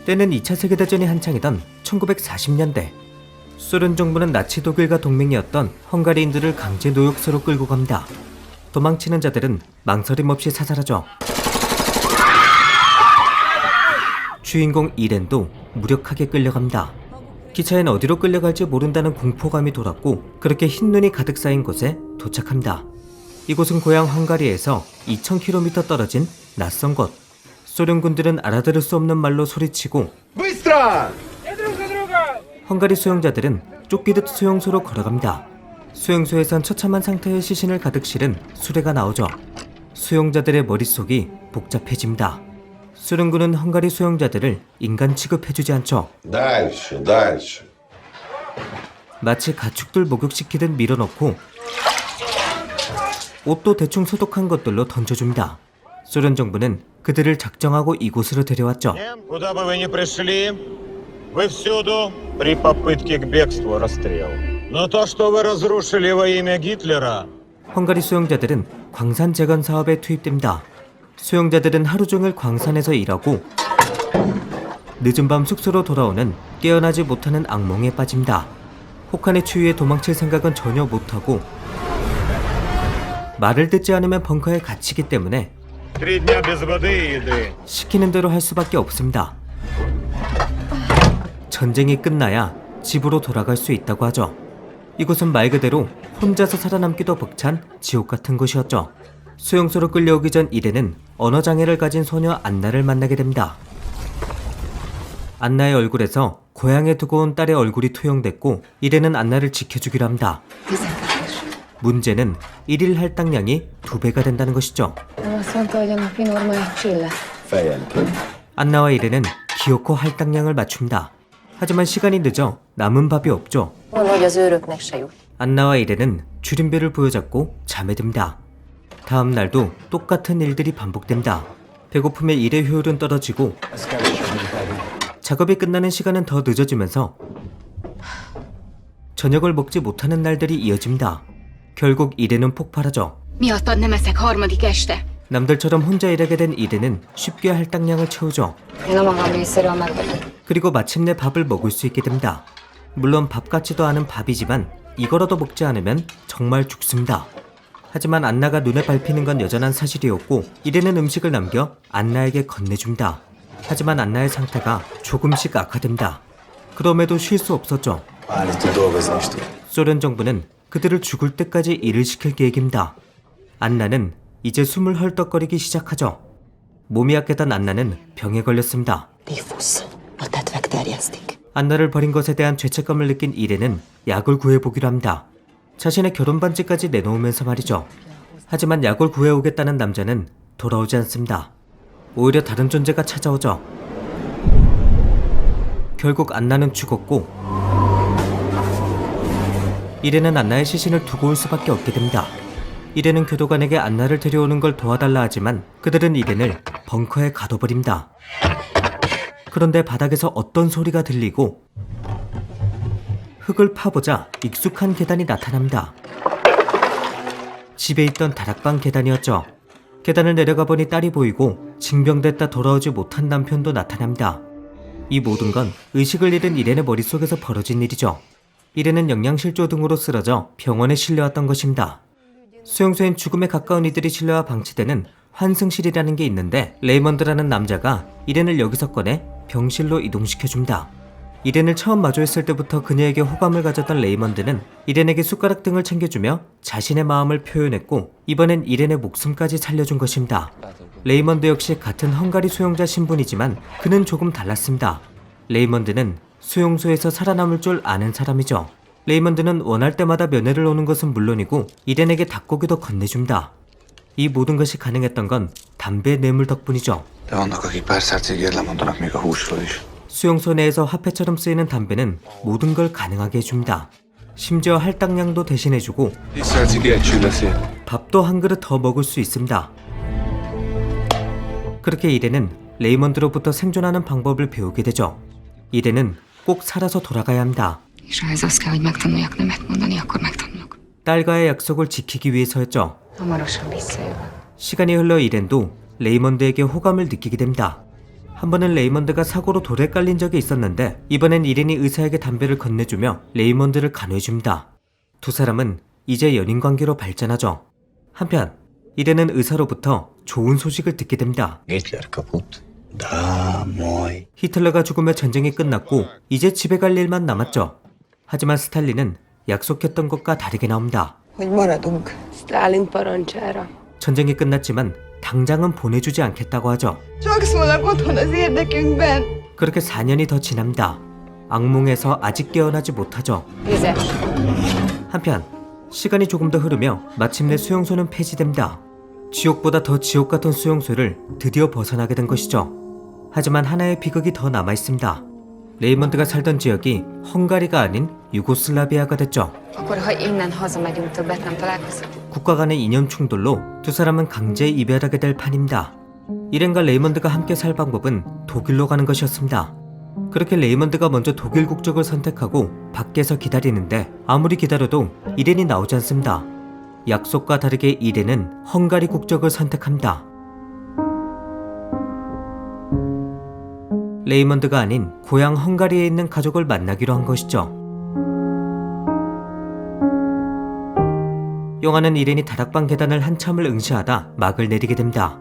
때는 2차 세계대전이 한창이던 1940년대. 소련 정부는 나치 독일과 동맹이었던 헝가리인들을 강제 노역소로 끌고 갑니다. 도망치는 자들은 망설임 없이 사살하죠. 주인공 이렌도 무력하게 끌려갑니다. 기차엔 어디로 끌려갈지 모른다는 공포감이 돌았고 그렇게 흰눈이 가득 쌓인 곳에 도착합니다. 이곳은 고향 헝가리에서 2000km 떨어진 낯선 곳. 소련군들은 알아들을 수 없는 말로 소리치고 헝가리 수용자들은 쫓기듯 수용소로 걸어갑니다. 수용소에선 처참한 상태의 시신을 가득 실은 수레가 나오죠. 수용자들의 머릿속이 복잡해집니다. 소련군은 헝가리 수용자들을 인간 취급해주지 않죠. 마치 가축들 목욕시키듯 밀어넣고 옷도 대충 소독한 것들로 던져줍니다. 소련 정부는 그들을 작정하고 이곳으로 데려왔죠. 헝가리 수용자들은 광산 재건 사업에 투입됩니다. 수용자들은 하루 종일 광산에서 일하고 늦은 밤 숙소로 돌아오는 깨어나지 못하는 악몽에 빠집니다. 혹한의 추위에 도망칠 생각은 전혀 못하고 말을 듣지 않으면 벙커에 갇히기 때문에 시키는 대로 할 수밖에 없습니다. 전쟁이 끝나야 집으로 돌아갈 수 있다고 하죠. 이곳은 말 그대로 혼자서 살아남기도 벅찬 지옥 같은 곳이었죠. 수용소로 끌려오기 전 이레는 언어장애를 가진 소녀 안나를 만나게 됩니다. 안나의 얼굴에서 고향에 두고 온 딸의 얼굴이 투영됐고 이레는 안나를 지켜주기로 합니다. 문제는 1일 할당량이 2배가 된다는 것이죠. 안나와 이레는 기어코 할당량을 맞춥니다. 하지만 시간이 늦어 남은 밥이 없죠. 안나와 이레는 줄임배를 부여잡고 잠에 듭니다. 다음 날도 똑같은 일들이 반복됩니다. 배고픔에 일의 효율은 떨어지고 작업이 끝나는 시간은 더 늦어지면서 저녁을 먹지 못하는 날들이 이어집니다. 결국 이레는 폭발하죠. 남들처럼 혼자 일하게 된 이레는 쉽게 할당량을 채우죠. 그리고 마침내 밥을 먹을 수 있게 됩니다. 물론 밥 같지도 않은 밥이지만 이거라도 먹지 않으면 정말 죽습니다. 하지만 안나가 눈에 밟히는 건 여전한 사실이었고 이레는 음식을 남겨 안나에게 건네줍니다. 하지만 안나의 상태가 조금씩 악화됩니다. 그럼에도 쉴 수 없었죠. 소련 정부는 그들을 죽을 때까지 일을 시킬 계획입니다. 안나는 이제 숨을 헐떡거리기 시작하죠. 몸이 약해던 안나는 병에 걸렸습니다. 안나를 버린 것에 대한 죄책감을 느낀 이레는 약을 구해보기로 합니다. 자신의 결혼 반지까지 내놓으면서 말이죠. 하지만 약을 구해오겠다는 남자는 돌아오지 않습니다. 오히려 다른 존재가 찾아오죠. 결국 안나는 죽었고 이레는 안나의 시신을 두고 올 수밖에 없게 됩니다. 이레는 교도관에게 안나를 데려오는 걸 도와달라 하지만 그들은 이렌을 벙커에 가둬버립니다. 그런데 바닥에서 어떤 소리가 들리고 흙을 파보자 익숙한 계단이 나타납니다. 집에 있던 다락방 계단이었죠. 계단을 내려가 보니 딸이 보이고 징병됐다 돌아오지 못한 남편도 나타납니다. 이 모든 건 의식을 잃은 이렌의 머릿속에서 벌어진 일이죠. 이렌은 영양실조 등으로 쓰러져 병원에 실려왔던 것입니다. 수용소엔 죽음에 가까운 이들이 실려와 방치되는 환승실이라는 게 있는데 레이먼드라는 남자가 이렌을 여기서 꺼내 병실로 이동시켜줍니다. 이렌을 처음 마주했을 때부터 그녀에게 호감을 가졌던 레이먼드는 이렌에게 숟가락 등을 챙겨주며 자신의 마음을 표현했고 이번엔 이렌의 목숨까지 살려준 것입니다. 레이먼드 역시 같은 헝가리 수용자 신분이지만 그는 조금 달랐습니다. 레이먼드는 수용소에서 살아남을 줄 아는 사람이죠. 레이먼드는 원할 때마다 면회를 오는 것은 물론이고 이렌에게 닭고기도 건네줍니다. 이 모든 것이 가능했던 건 담배 뇌물 덕분이죠. 수용소 내에서 화폐처럼 쓰이는 담배는 모든 걸 가능하게 해줍니다. 심지어 할당량도 대신해주고 밥도 한 그릇 더 먹을 수 있습니다. 그렇게 이렌은 레이먼드로부터 생존하는 방법을 배우게 되죠. 이렌은 꼭 살아서 돌아가야 합니다. 딸과의 약속을 지키기 위해서였죠. 시간이 흘러 이렌도 레이먼드에게 호감을 느끼게 됩니다. 한 번은 레이먼드가 사고로 돌에 깔린 적이 있었는데 이번엔 이렌이 의사에게 담배를 건네주며 레이먼드를 간호해줍니다. 두 사람은 이제 연인관계로 발전하죠. 한편 이렌은 의사로부터 좋은 소식을 듣게 됩니다. Hitler kaputt. Da, moi. 히틀러가 죽으며 전쟁이 끝났고 이제 집에 갈 일만 남았죠. 하지만 스탈린은 약속했던 것과 다르게 나옵니다. Hogy maradunk. Stalin parancsára. 전쟁이 끝났지만 당장은 보내주지 않겠다고 하죠. Csak szólnak otthon az érdekünkben. 그렇게 4년이 더 지납니다. 악몽에서 아직 깨어나지 못하죠. Vizet. 한편 시간이 조금 더 흐르며 마침내 수용소는 폐지됩니다. 지옥보다 더 지옥 같은 수용소를 드디어 벗어나게 된 것이죠. 하지만 하나의 비극이 더 남아있습니다. 레이먼드가 살던 지역이 헝가리가 아닌 유고슬라비아가 됐죠. Akkor, ha innen hazamegyünk, többet nem találkozunk. 국가 간의 이념 충돌로 두 사람은 강제 이별하게 될 판입니다. 이렌과 레이먼드가 함께 살 방법은 독일로 가는 것이었습니다. 그렇게 레이먼드가 먼저 독일 국적을 선택하고 밖에서 기다리는데 아무리 기다려도 이렌이 나오지 않습니다. 약속과 다르게 이렌은 헝가리 국적을 선택합니다. 레이먼드가 아닌 고향 헝가리에 있는 가족을 만나기로 한 것이죠. 영화는 이렌이 다락방 계단을 한참을 응시하다 막을 내리게 됩니다.